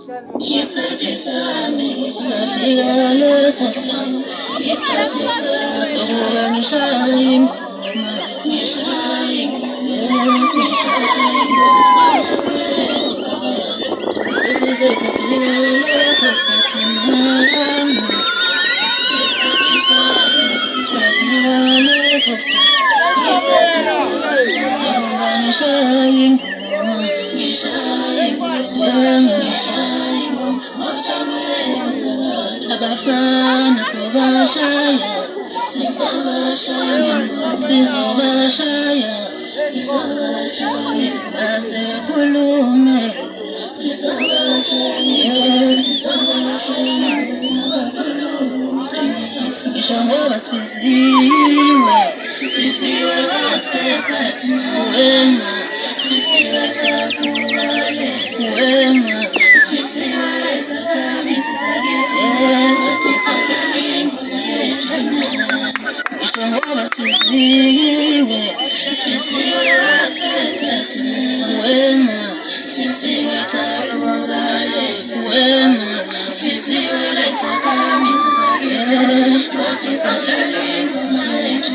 Ngisajisami safika leso sikhathi ngisajisa sokuba ngishaye ingoma ngishaye sesize safika leso sikhathi mama ngisajisa safika leso sikhathi ngisajisa sokuba ngishaye ingoma ngishaye abafana sobashaya sizobashaya base bakhulume ngisho ngoba sisiwe basephathi wema sisiwe kakhulale wema sisiwe sakhamisi sakithi wathi sadlala ingoma yethu ngisho ngoba sisiwe basephathi wema sisiwe kakhulale wema sisiwe sakhamisi sakithi wathi sadlala ingoma yethu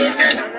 Yes,